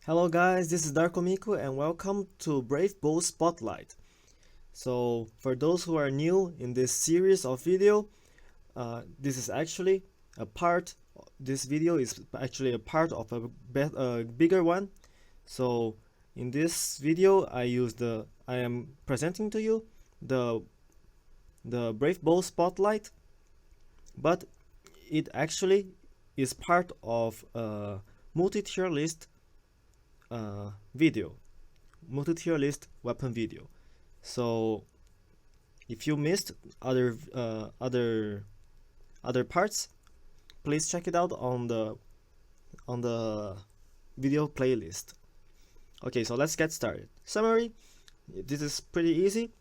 Hello guys, this is Darko and welcome to Brave Bow Spotlight. So for those who are new in this series of video, this is actually a part, this video is actually a part of a bigger one. So in this video I am presenting to you the Brave Bow Spotlight, but it actually is part of a multi-tier list video, multi-tier list weapon video. So if you missed other parts, please check it out on the video playlist. Okay, so let's get started. Summary: this is pretty easy.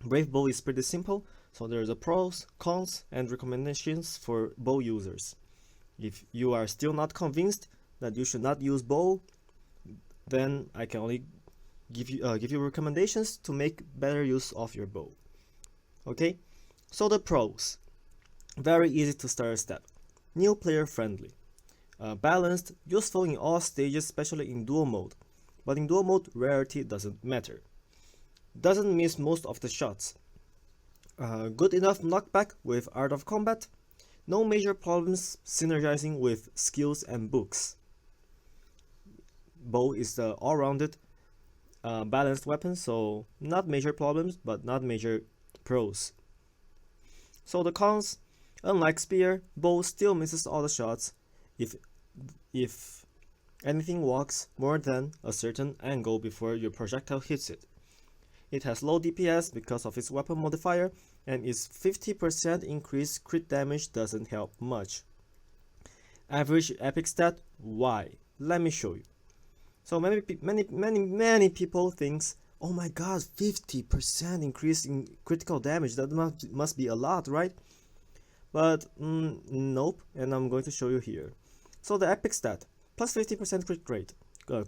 Brave bow is pretty simple. So there's the pros, cons, and recommendations for bow users. If you are still not convinced that you should not use bow, then I can only give you recommendations to make better use of your bow. Okay, so the pros: very easy to start a step, new player friendly, balanced, useful in all stages, especially in dual mode. But in dual mode, rarity doesn't matter. Doesn't miss most of the shots. Good enough knockback with Art of Combat. No major problems synergizing with skills and books. Bow is the all-rounded balanced weapon, so not major problems, but not major pros. So the cons: unlike spear, bow still misses all the shots if anything walks more than a certain angle before your projectile hits it. It has low DPS because of its weapon modifier, and its 50% increased crit damage doesn't help much. Average epic stat: why? Let me show you. So many people thinks, oh my god, 50% increase in critical damage, that must be a lot, right? But nope, and I'm going to show you here. So the epic stat: plus 50% crit rate,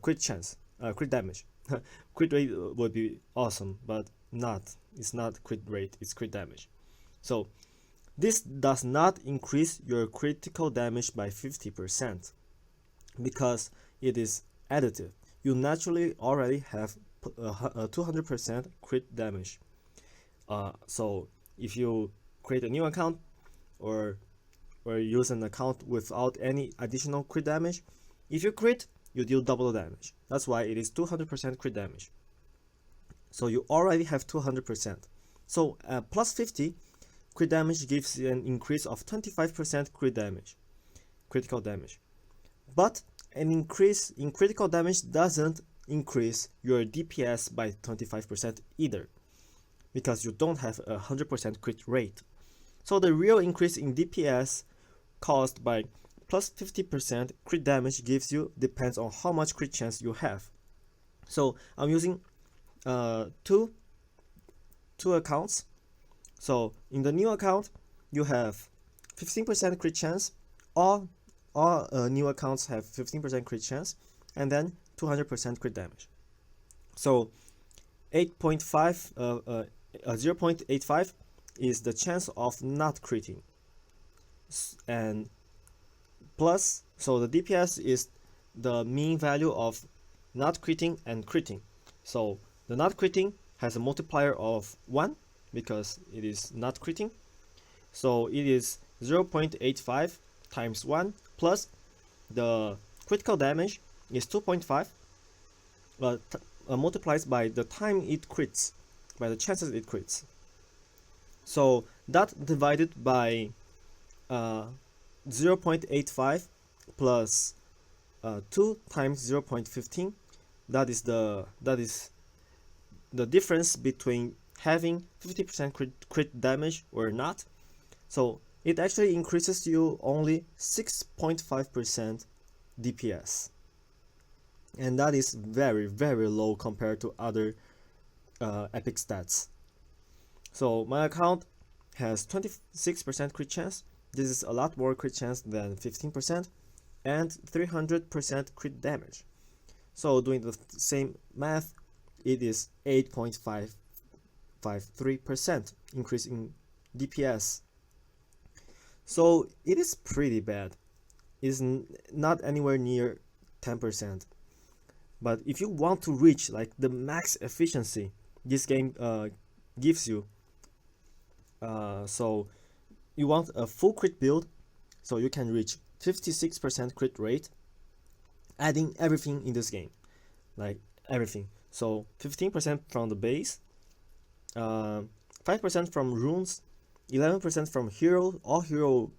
crit chance, crit damage. Crit rate would be awesome, but it's not crit rate, it's crit damage. So this does not increase your critical damage by 50% because it is additive. You naturally already have 200% crit damage. So if you create a new account or use an account without any additional crit damage, if you crit, you deal double the damage. That's why it is 200% crit damage. So you already have 200%. So plus 50 crit damage gives you an increase of 25% critical damage. But an increase in critical damage doesn't increase your DPS by 25% either, because you don't have a 100% crit rate. So the real increase in DPS caused by plus 50% crit damage gives you depends on how much crit chance you have. So I'm using two accounts. So in the new account, you have 15% crit chance. All new accounts have 15% crit chance, and then 200% crit damage. So 0.85 is the chance of not critting, and plus, so the DPS is the mean value of not critting and critting. So the not critting has a multiplier of 1 because it is not critting. So it is 0.85 times 1 plus the critical damage is 2.5, but multiplies by the time it crits, by the chances it crits. So that divided by 0.85 plus 2 times 0.15, that is the difference between having 50% crit damage or not. So it actually increases you only 6.5% DPS, and that is very, very low compared to other epic stats. So my account has 26% crit chance. This is a lot more crit chance than 15%, and 300% crit damage. So doing the same math, it is 8.553% increase in DPS. So it is pretty bad. It is not anywhere near 10%. But if you want to reach like the max efficiency this game gives you, so you want a full crit build, so you can reach 56% crit rate, adding everything in this game, like everything. So 15% from the base, 5% from runes, 11% from all hero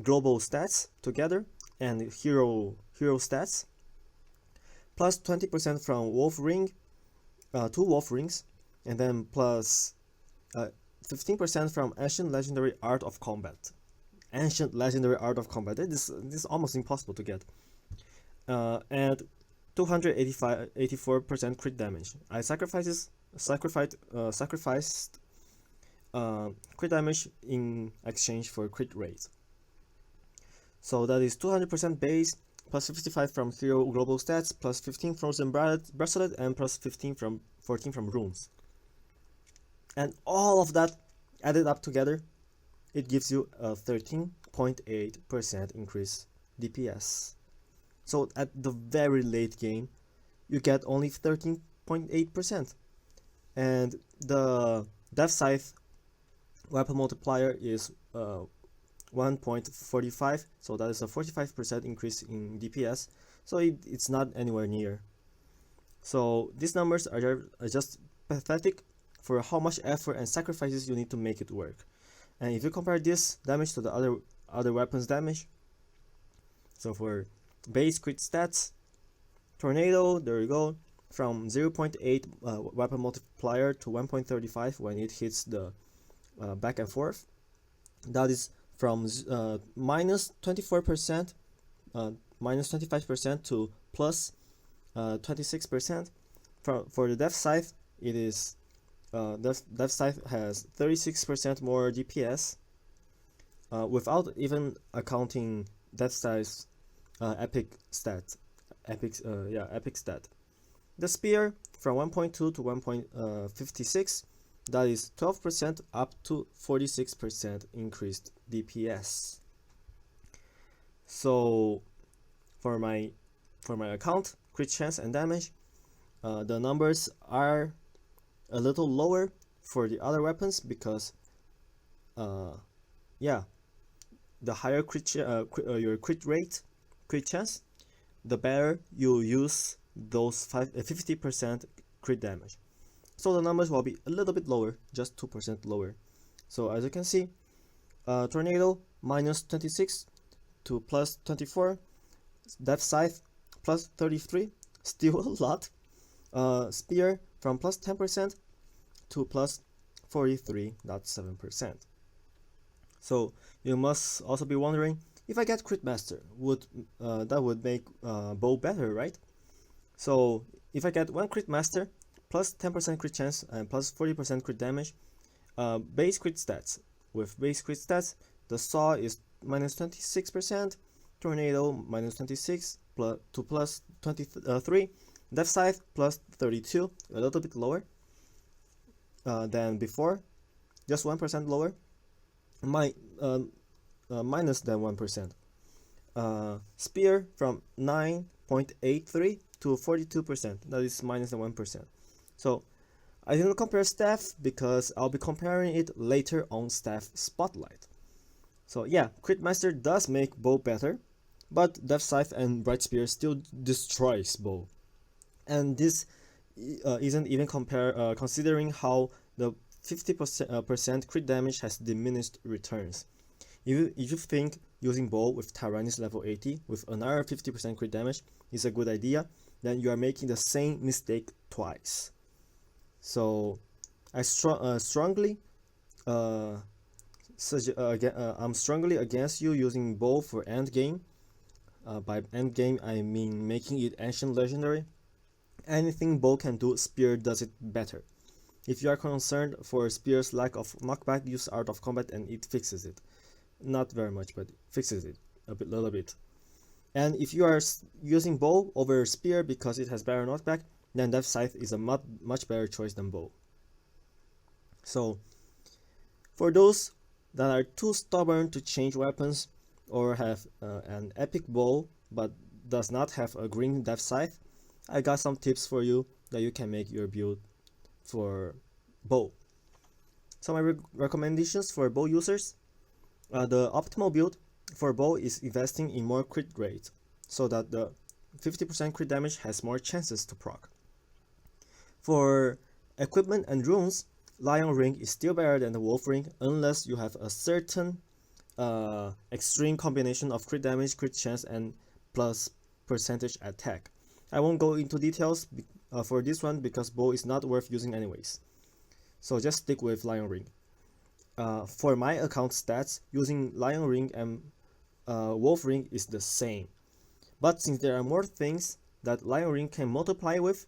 global stats together, and hero stats, plus 20% from wolf ring, 2 wolf rings, and then plus 15% from ancient legendary art of combat. Ancient legendary art of combat. This is almost impossible to get. And 284% crit damage. I sacrificed crit damage in exchange for crit rate. So that is 200% base, plus 55 from hero global stats, plus 15 frozen bracelet, and plus 14 from runes. And all of that added up together, it gives you a 13.8% increase DPS. So at the very late game, you get only 13.8%. And the Death Scythe weapon multiplier is 1.45, so that is a 45% increase in DPS. So it's not anywhere near. So these numbers are just pathetic for how much effort and sacrifices you need to make it work. And if you compare this damage to the other weapons damage, so for base crit stats, Tornado, there you go, from 0.8 weapon multiplier to 1.35 when it hits the back and forth. That is from minus 24%, minus 25% to plus 26%. For the Death Scythe, it is Death Scythe has 36% more DPS, without even accounting Death Scythe's epic stat. Epic stat. The spear from 1.2 to 1.56, that is 12% up to 46% increased DPS. So for my account, crit chance and damage, the numbers are a little lower for the other weapons because the higher your crit rate, crit chance, the better you use those 50% crit damage. So the numbers will be a little bit lower, just 2% lower. So as you can see, Tornado minus 26 to plus 24, Death Scythe plus 33, still a lot. Spear from plus 10% to plus 43.7%. So you must also be wondering, if I get Crit Master, that would make bow better, right? So if I get 1 Crit Master, plus 10% crit chance and plus 40% crit damage, base crit stats. With base crit stats, the Saw is minus 26%, Tornado minus 26 to plus 23, Death Scythe plus 32, a little bit lower than before, just 1% lower, minus than 1%. Spear from 9.83 to 42%, that is minus than 1%. So I didn't compare Staff because I'll be comparing it later on Staff Spotlight. So yeah, Crit Master does make bow better, but Death Scythe and Bright Spear still destroys bow. And this isn't even considering how the 50% crit damage has diminished returns. If you think using bow with Tyrannus level 80 with another 50% crit damage is a good idea, then you are making the same mistake twice. So I strongly I'm strongly against you using bow for end game. By end game I mean making it ancient legendary. Anything bow can do, spear does it better. If you are concerned for spear's lack of knockback, use art of combat and it fixes it. Not very much, but fixes it a little bit. And if you are using bow over spear because it has better knockback, then Death Scythe is a much better choice than bow. So for those that are too stubborn to change weapons or have an epic bow but does not have a green Death Scythe, I got some tips for you that you can make your build for bow. So my recommendations for bow users, the optimal build for bow is investing in more crit rate, so that the 50% crit damage has more chances to proc. For equipment and runes, Lion Ring is still better than the Wolf Ring unless you have a certain extreme combination of crit damage, crit chance, and plus percentage attack. I won't go into details for this one because bow is not worth using anyways. So just stick with Lion Ring. For my account stats, using Lion Ring and Wolf Ring is the same. But since there are more things that Lion Ring can multiply with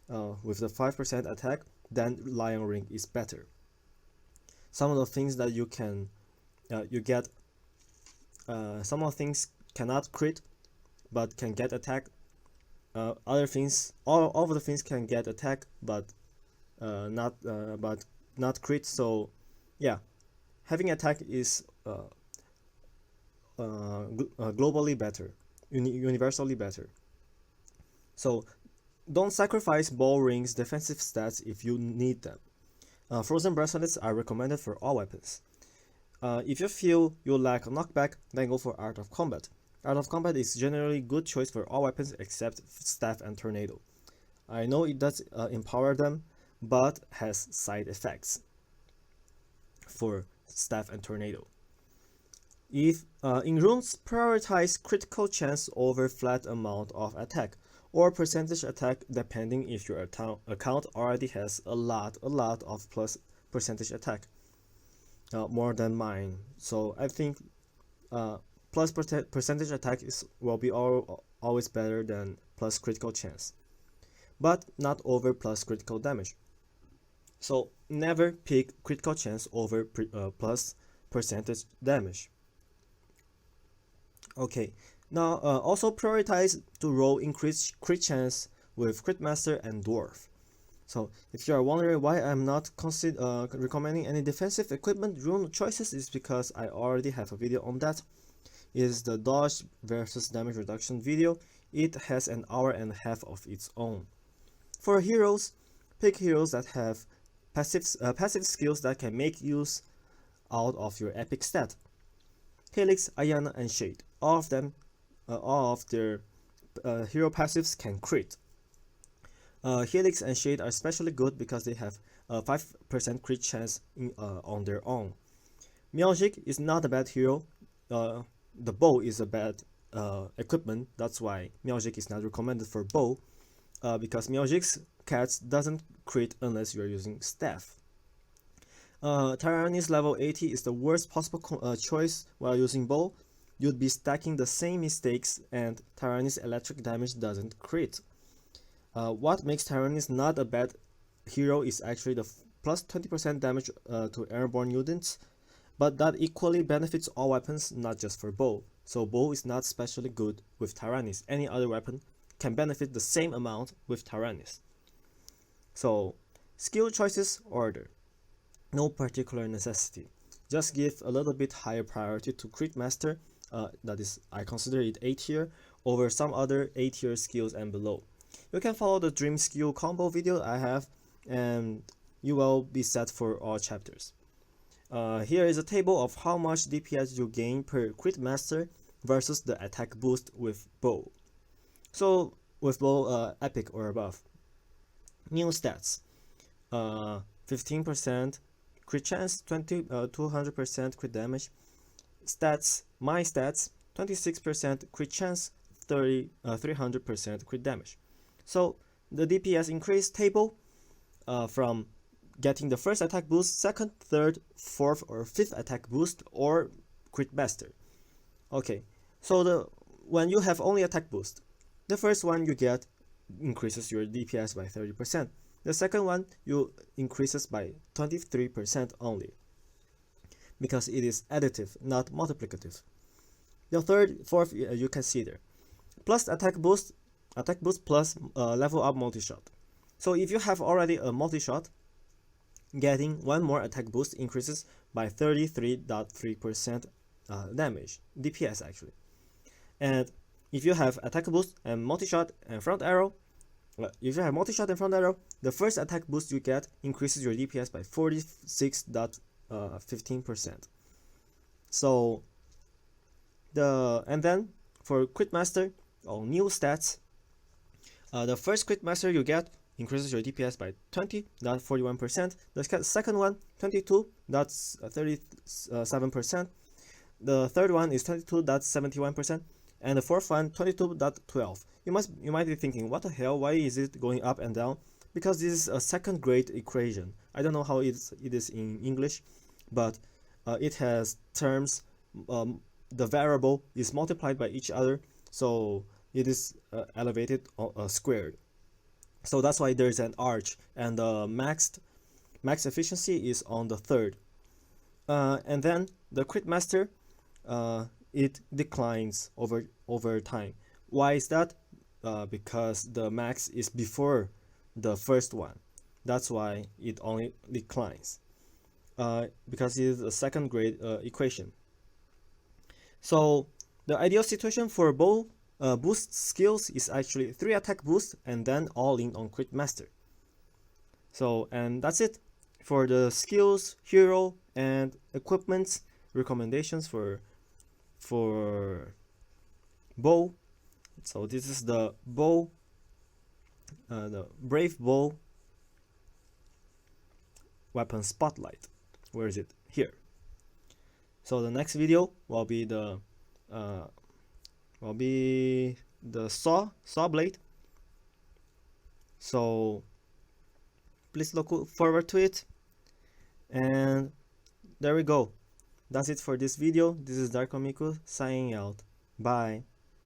the 5% attack, then Lion Ring is better. Some of the things that you can you get, some of the things cannot crit but can get attack. Other things, all of the things can get attack but not crit. So yeah, having attack is globally better, universally better. So don't sacrifice Ball Ring's defensive stats if you need them. Frozen bracelets are recommended for all weapons. If you feel you lack knockback, then go for Art of Combat. Art of Combat is generally a good choice for all weapons except Staff and Tornado. I know it does empower them, but has side effects for Staff and Tornado. If in runes, prioritize critical chance over flat amount of attack, or percentage attack depending if your account already has a lot of plus percentage attack, more than mine. So I think plus percentage attack will be always better than plus critical chance, but not over plus critical damage. So never pick critical chance over plus percentage damage. Okay, now also prioritize to roll increased crit chance with Crit Master and Dwarf. So if you are wondering why I'm not recommending any defensive equipment rune choices, is because I already have a video on that. It is the dodge versus damage reduction video. It has an hour and a half of its own. For heroes, pick heroes that have passive skills that can make use out of your epic stat. Helix, Ayana, and Shade. All of their hero passives can crit. Helix and Shade are especially good because they have a 5% crit chance on their own. Miaujik is not a bad hero. The bow is a bad equipment. That's why Miaujik is not recommended for bow, because Miaujik's cats doesn't crit unless you are using staff. Tyrannis level 80 is the worst possible choice while using bow. You'd be stacking the same mistakes, and Tyrannis electric damage doesn't crit. What makes Tyrannis not a bad hero is actually the plus 20% damage to airborne units, but that equally benefits all weapons, not just for bow. So bow is not especially good with Tyrannis. Any other weapon can benefit the same amount with Tyrannis. So skill choices order. No particular necessity. Just give a little bit higher priority to Crit Master, that is, I consider it A tier, over some other A tier skills and below. You can follow the Dream Skill combo video I have, and you will be set for all chapters. Here is a table of how much DPS you gain per Crit Master versus the attack boost with bow. So with bow epic or above. New stats. 15% crit chance, 200% crit damage. Stats, my stats, 26% crit chance, 300% crit damage. So the DPS increase table from getting the first attack boost, second, third, fourth, or fifth attack boost, or Crit Master. Okay, so when you have only attack boost, the first one you get increases your DPS by 30%. The second one you increases by 23% only, because it is additive, not multiplicative. The third, fourth, you can see there. Plus attack boost plus level up multi-shot. So if you have already a multi-shot, getting one more attack boost increases by 33.3% damage, DPS actually. And if you have attack boost and multi-shot and front arrow, if you have multi-shot and front arrow, the first attack boost you get increases your DPS by 46.15%. So and then for Crit Master, new stats, the first Crit Master you get increases your DPS by 20.41%. The second one, 22.37%. The third one is 22.71%. And the fourth one, 22.12. You might be thinking, what the hell? Why is it going up and down? Because this is a second grade equation. I don't know how it is in English, but it has terms. The variable is multiplied by each other, so it is elevated squared. So that's why there's an arch, and the max efficiency is on the third. And then the Crit Master, it declines over time. Why is that? Because the max is before the first one. That's why it only declines. Because it is a second grade equation. So the ideal situation for bow boost skills is actually 3 attack boost and then all in on Crit Master. So, and that's it for the skills, hero, and equipment recommendations for bow. So this is the bow, the Brave Bow weapon spotlight. Where is it? Here. So the next video will be the saw blade. So please look forward to it. And there we go. That's it for this video. This is Darko Miku signing out. Bye.